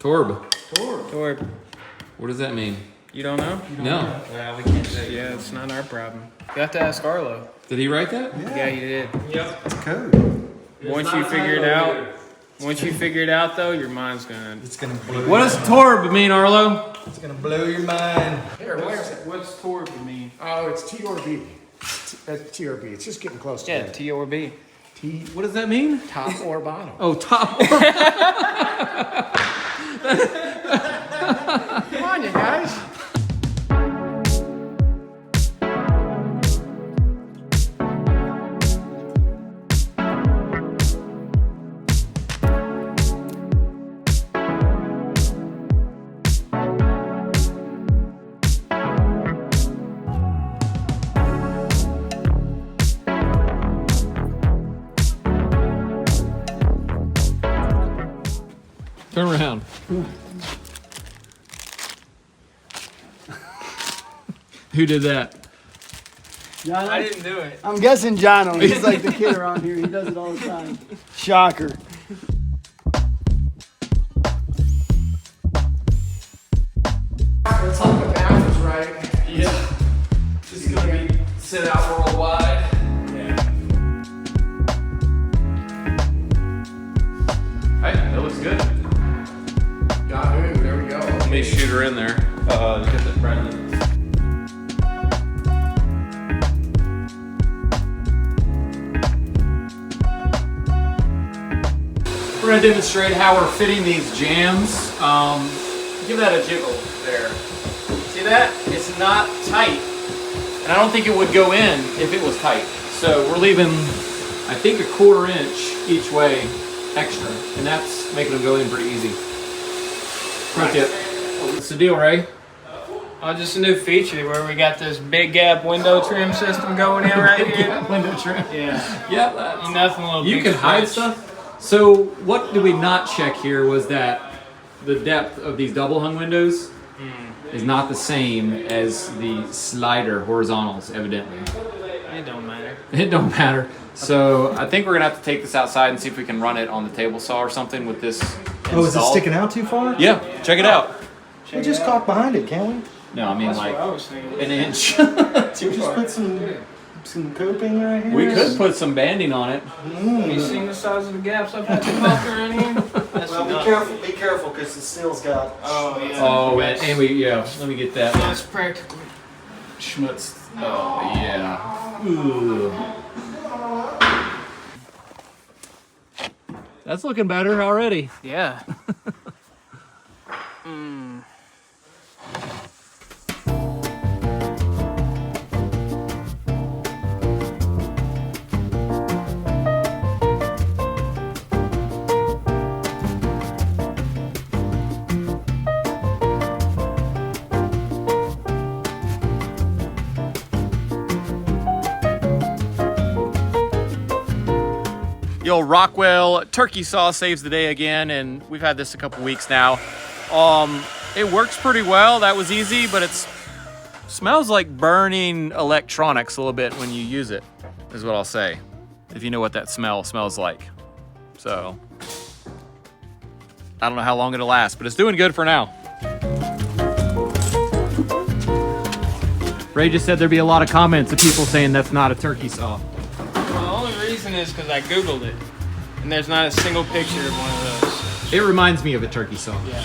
Torb. Torb. What does that mean? You don't know? No. Well, we can't say. Yeah, it's not our problem. You have to ask Arlo. Did he write that? Yeah, he did. Yep. It's code. Once you figure it out, though, your mind's gonna. It's gonna blow. What does Torb mean, Arlo? It's gonna blow your mind. Here, where's it? What's Torb mean? Oh, it's T or B. T or B. It's just getting close to Yeah, that. T or B. T. What does that mean? Top or bottom. Oh, top. Come on, you guys. Turn around. Who did that? John, I didn't do it. I'm guessing Jono. He's like the kid around here. He does it all the time. Shocker. Let's hope the math is right. Yeah. Just gonna be sent out worldwide. Yeah. Hey, that looks good. Yahoo, there we go. Let me shoot her in there. You get that, Bradley. We're going to demonstrate how we're fitting these jams. Give that a jiggle there. See that? It's not tight. And I don't think it would go in if it was tight. So we're leaving, I think, 1/4 inch each way extra. And that's making them go in pretty easy. Pro tip. What's the deal, Ray? Oh, just a new feature where we got this big gap window trim system going in right here. Window trim. Yeah. Yeah, that's... Nothing little You big can hide scratch. stuff. So what did we not check here was that the depth of these double hung windows is not the same as the slider horizontals, evidently. It don't matter. It don't matter. So I think we're gonna have to take this outside and see if we can run it on the table saw or something with this Oh, is it installed. sticking out too far? Yeah, check it out. We just caulk behind it, can't we? No, I mean That's like what I was thinking. an inch. We just put some coping right here. We could put some banding on it. Have you seen the size of the gaps I've had to caulk around here? That's Well, nuts. be careful, because the steel's got. Oh, yeah. Oh, and we let me get that. That's practically. Schmutz. Oh yeah. Ooh. That's looking better already. Yeah. The old Rockwell turkey saw saves the day again, and we've had this a couple weeks now. It works pretty well. That was easy, but it smells like burning electronics a little bit when you use it, is what I'll say. If you know what that smell smells like. So, I don't know how long it'll last, but it's doing good for now. Ray just said there'd be a lot of comments of people saying that's not a turkey saw. The only reason is because I Googled it, and there's not a single picture of one of those. It reminds me of a turkey saw. Yeah.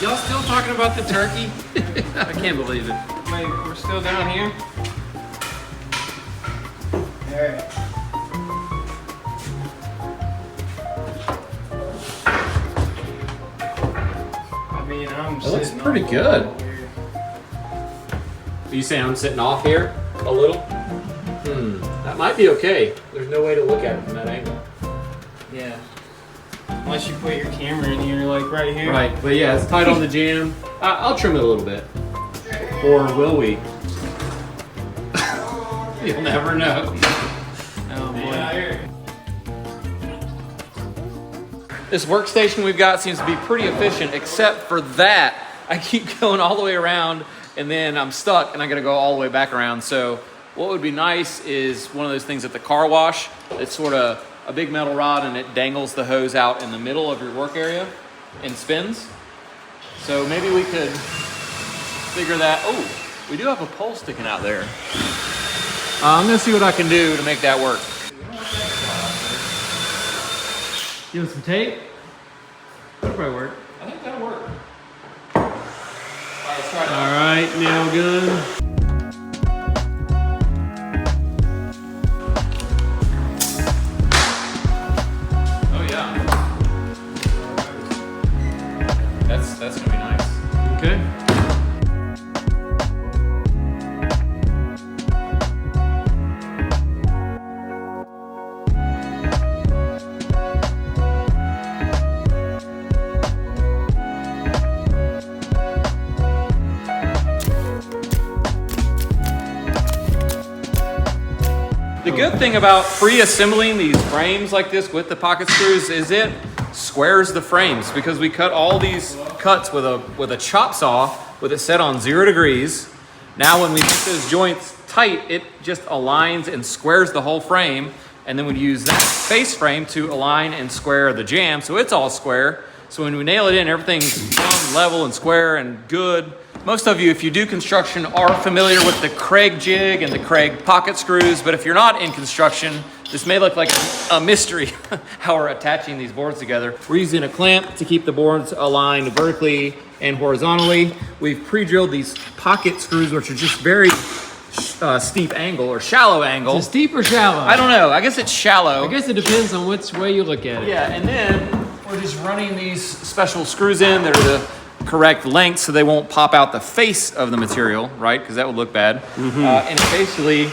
Y'all still talking about the turkey? I can't believe it. Wait, we're still down here? Alright. I mean, I'm It looks sitting pretty on good. here. Are you saying I'm sitting off here a little? That might be okay. There's no way to look at it from that angle. Yeah. Unless you put your camera in here, like right here. Right, but yeah, it's tight on the jam. I'll trim it a little bit. Or will we? You'll never know. Oh boy. This workstation we've got seems to be pretty efficient, except for that. I keep going all the way around, and then I'm stuck, and I gotta go all the way back around. So what would be nice is one of those things at the car wash. It's sort of a big metal rod, and it dangles the hose out in the middle of your work area. and spins. So maybe we could figure that. Oh, we do have a pole sticking out there. I'm gonna see what I can do to make that work. Give it some tape. That'll probably work. I think that'll work. All right, let's try it out. All right, nail gun. Oh yeah. That's gonna be nice. Okay. The good thing about pre-assembling these frames like this with the pocket screws is it squares the frames, because we cut all these cuts with a chop saw with it set on 0 degrees. Now when we make those joints tight, it just aligns and squares the whole frame, and then we use that face frame to align and square the jamb so it's all square. So when we nail it in, everything's level and square and good. Most of you, if you do construction, are familiar with the Craig jig and the Craig pocket screws, but if you're not in construction, this may look like a mystery how we're attaching these boards together. We're using a clamp to keep the boards aligned vertically and horizontally. We've pre-drilled these pocket screws, which are just very steep angle or shallow angle. Is it steep or shallow? I don't know. I guess it's shallow. I guess it depends on which way you look at it. Yeah, and then we're just running these special screws in that are the correct length so they won't pop out the face of the material, right? Because that would look bad. And it basically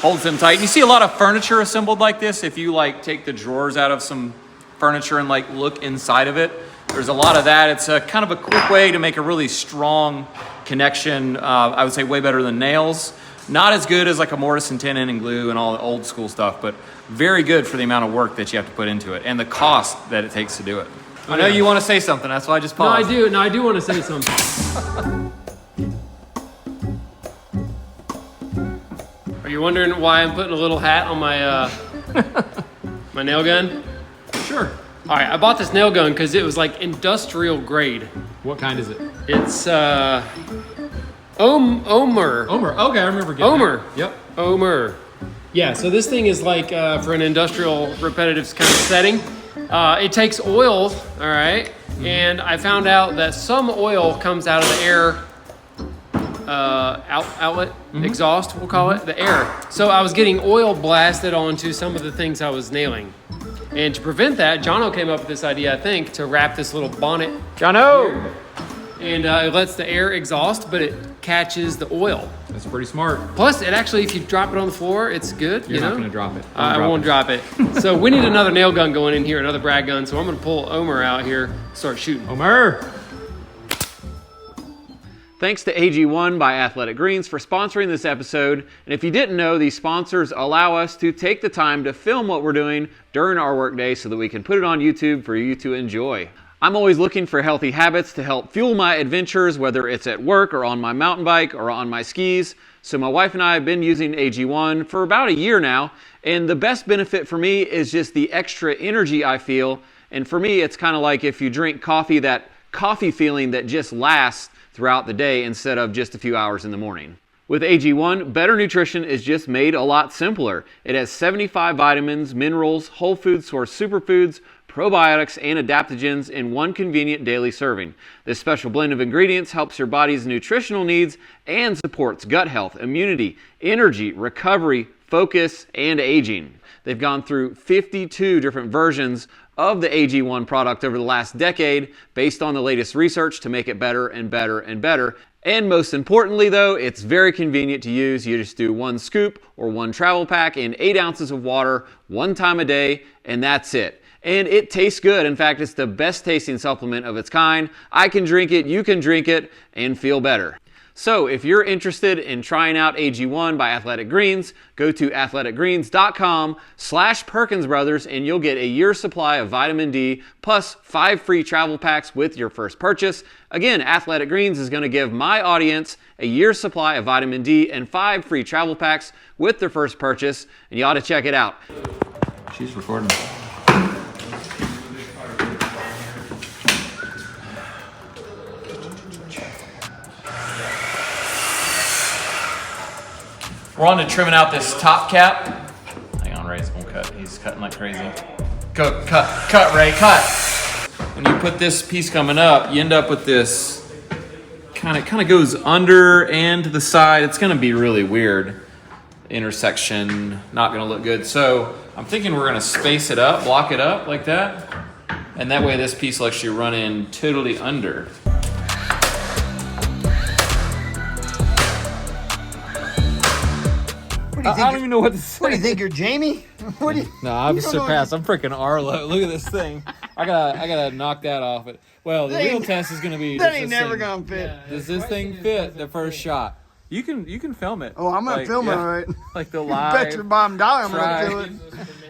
holds them tight. And you see a lot of furniture assembled like this. If you like take the drawers out of some furniture and like look inside of it, there's a lot of that. It's a kind of a quick way to make a really strong connection. I would say way better than nails. Not as good as like a mortise and tenon and glue and all the old school stuff, but very good for the amount of work that you have to put into it and the cost that it takes to do it. I know you want to say something, that's why I just paused. No, I do want to say something. Are you wondering why I'm putting a little hat on my my nail gun? Sure. All right, I bought this nail gun because it was like industrial grade. What kind is it? It's Omer. Omer. Okay, I remember getting Omer. that. Yep. Omer. Yeah, so this thing is like for an industrial repetitive kind of setting. It takes oil, all right, and I found out that some oil comes out of the air outlet, exhaust, we'll call it, the air. So I was getting oil blasted onto some of the things I was nailing. And to prevent that, Jono came up with this idea, I think, to wrap this little bonnet. Jono! And it lets the air exhaust, but it catches the oil. That's pretty smart. Plus, it actually, if you drop it on the floor, it's good. You're not going to drop it. I won't drop it. So we need another nail gun going in here, another brad gun. So I'm going to pull Omer out here, start shooting. Omer! Thanks to AG1 by Athletic Greens for sponsoring this episode. And if you didn't know, these sponsors allow us to take the time to film what we're doing during our workday so that we can put it on YouTube for you to enjoy. I'm always looking for healthy habits to help fuel my adventures, whether it's at work or on my mountain bike or on my skis. So my wife and I have been using AG1 for about a year now, and the best benefit for me is just the extra energy I feel. And for me, it's kind of like if you drink coffee, that coffee feeling that just lasts throughout the day instead of just a few hours in the morning. With AG1, better nutrition is just made a lot simpler. It has 75 vitamins, minerals, whole food source superfoods, probiotics, and adaptogens in one convenient daily serving. This special blend of ingredients helps your body's nutritional needs and supports gut health, immunity, energy, recovery, focus, and aging. They've gone through 52 different versions of the AG1 product over the last decade based on the latest research to make it better and better and better. And most importantly though, it's very convenient to use. You just do 1 scoop or 1 travel pack in 8 ounces of water 1 time a day, and that's it. And it tastes good. In fact, it's the best tasting supplement of its kind. I can drink it, you can drink it, and feel better. So if you're interested in trying out AG1 by Athletic Greens, go to athleticgreens.com/PerkinsBrothers and you'll get a year's supply of vitamin D plus 5 free travel packs with your first purchase. Again, Athletic Greens is going to give my audience a year's supply of vitamin D and 5 free travel packs with their first purchase, and you ought to check it out. She's recording. We're on to trimming out this top cap. Hang on, Ray's gonna cut. He's cutting like crazy. Cut, Ray, cut. When you put this piece coming up, you end up with this kind of goes under and to the side. It's gonna be really weird. Intersection, not gonna look good. So I'm thinking we're gonna space it up, block it up like that. And that way this piece will actually run in totally under. I don't even know what to say. What do you think, you're Jamie? What do you? No, I'm you don't surpassed. I'm freaking Arlo. Look at this thing. I gotta knock that off it. Well, the real test is gonna be. That ain't never gonna fit. Does this thing fit the first shot? You can film it. Oh, I'm gonna film it, all right. Like the live. Bet your bottom dollar I'm gonna film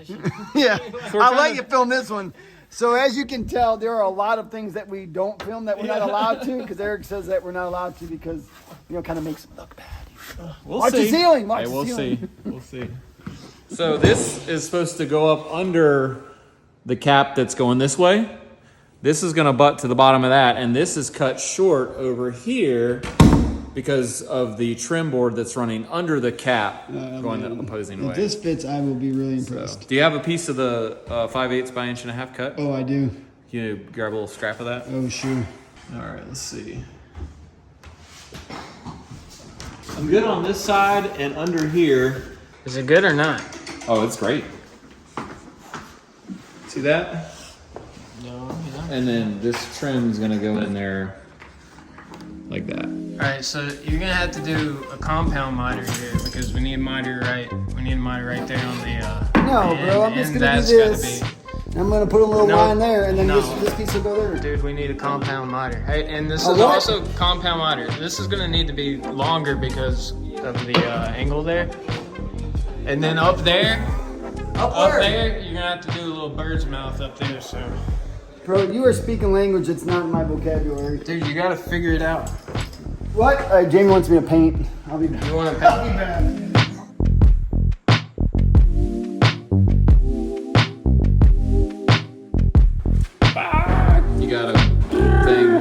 it. Yeah, I'll let you film this one. So as you can tell, there are a lot of things that we don't film that we're not allowed to, because Eric says that we're not allowed to because, kind of makes it look bad. We'll see. The ceiling. Watch Hey, the we'll ceiling. see. We'll see. So this is supposed to go up under the cap that's going this way. This is going to butt to the bottom of that, and this is cut short over here because of the trim board that's running under the cap going the opposing way. If this fits, I will be really So, impressed. do you have a piece of the 5/8 by 1.5 inch cut? Oh, I do. Can you grab a little scrap of that? Oh, sure. All right, let's see. I'm good on this side and under here. Is it good or not? Oh, it's great. See that? No. And then this trim's gonna go in there like that. All right, so you're gonna have to do a compound miter here because we need a miter right. We need a miter right there on the. No, bro, I'm just and gonna do that's this. gotta I'm gonna put a little No, line there, and then no. this piece will go there. Dude, we need a compound miter. Hey, and this A is what? also compound miter. This is gonna need to be longer because of the angle there. And then up there, up there, you're gonna have to do a little bird's mouth up there. So, Bro, you are speaking language that's not in my vocabulary. dude, you gotta figure it out. What? Jamie wants me to paint. I'll be back. You wanna I'll be back. You got a thing.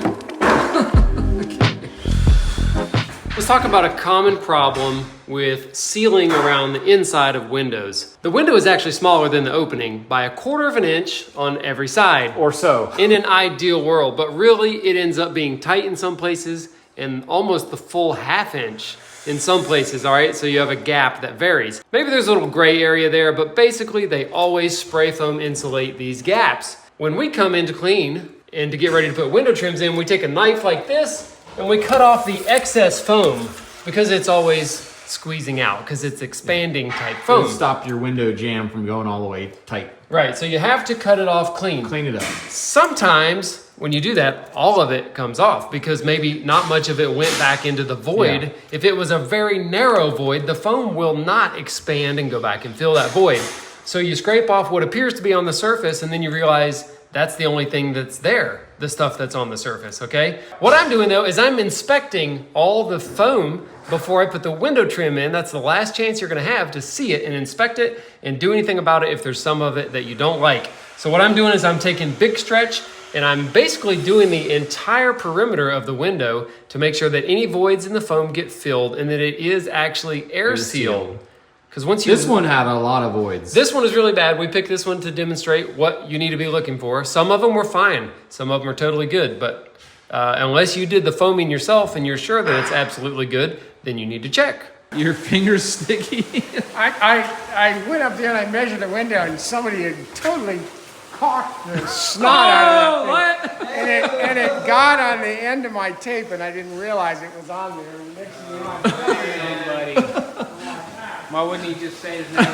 Let's talk about a common problem with sealing around the inside of windows. The window is actually smaller than the opening by 1/4 of an inch on every side. Or so. In an ideal world, but really it ends up being tight in some places and almost the full 1/2 inch in some places, all right? So you have a gap that varies. Maybe there's a little gray area there, but basically they always spray foam insulate these gaps. When we come in to clean and to get ready to put window trims in, we take a knife like this and we cut off the excess foam because it's always squeezing out because it's expanding type foam. Stop your window jam from going all the way tight. Right, so you have to cut it off clean. Clean it up. Sometimes when you do that, all of it comes off because maybe not much of it went back into the void. Yeah. If it was a very narrow void, the foam will not expand and go back and fill that void. So you scrape off what appears to be on the surface and then you realize that's the only thing that's there, the stuff that's on the surface, okay? What I'm doing though is I'm inspecting all the foam before I put the window trim in. That's the last chance you're gonna have to see it and inspect it and do anything about it if there's some of it that you don't like. So what I'm doing is I'm taking big stretch and I'm basically doing the entire perimeter of the window to make sure that any voids in the foam get filled and that it is actually air sealed. Because once you This one had a lot of voids. This one is really bad. We picked this one to demonstrate what you need to be looking for. Some of them were fine. Some of them are totally good. But unless you did the foaming yourself and you're sure that it's absolutely good, then you need to check. Your finger's sticky. I went up there and I measured the window and somebody had totally cocked the snot out of that thing. And it got on the end of my tape and I didn't realize it was on there. And next thing you know, why wouldn't he just say his name?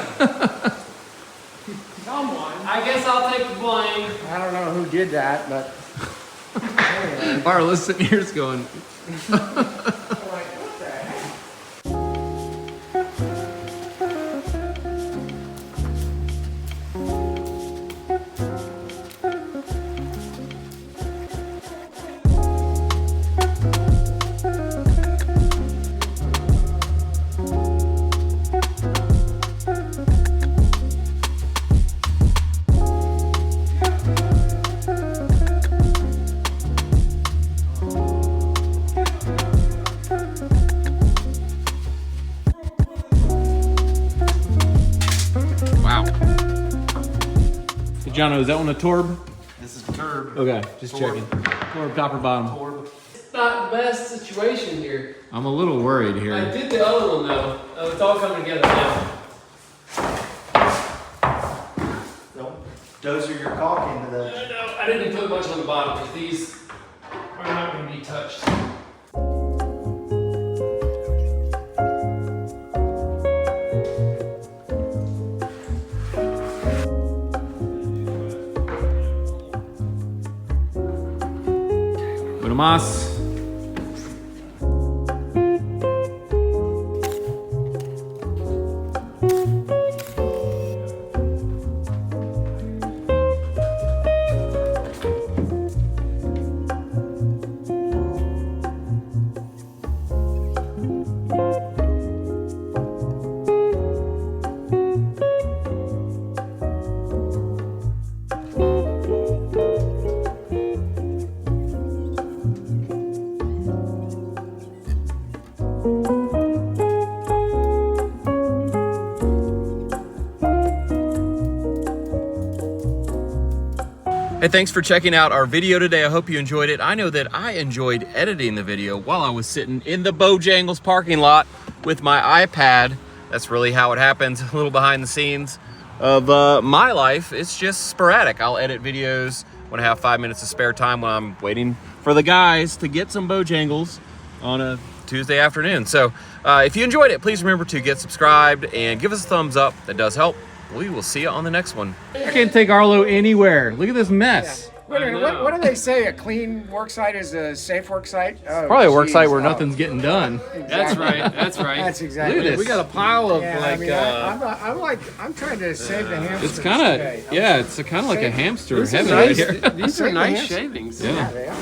Someone. I guess I'll take the blame. I don't know who did that, but Our listening ears going. Jono, is that one a Torb? This is Turb. Okay, just checking. Torb, top or bottom? It's not the best situation here. I'm a little worried I here. did the other one though. Oh, it's all coming together now. Those are your caulking to the. No, I didn't put much on the bottom because these are not going to be touched. Bueno más. Hey, thanks for checking out our video today. I hope you enjoyed it. I know that I enjoyed editing the video while I was sitting in the Bojangles parking lot with my iPad. That's really how it happens, a little behind the scenes of my life. It's just sporadic. I'll edit videos when I have 5 minutes of spare time when I'm waiting for the guys to get some Bojangles on a Tuesday afternoon. So if you enjoyed it, please remember to get subscribed and give us a thumbs up. That does help. We will see you on the next one. I can't take Arlo anywhere. Look at this mess. Wait a minute, what do they say? A clean work site is a safe work site? Oh, Probably a work geez, site where oh. nothing's getting done. That's right. That's right. That's exactly Look at it. this. We got a pile of Yeah, like. I'm trying to save the hamsters. It's kind today. of, yeah, it's kind of like a hamster These are heaven right nice. here. These are Save the nice hamster. shavings. Yeah. Yeah, they are.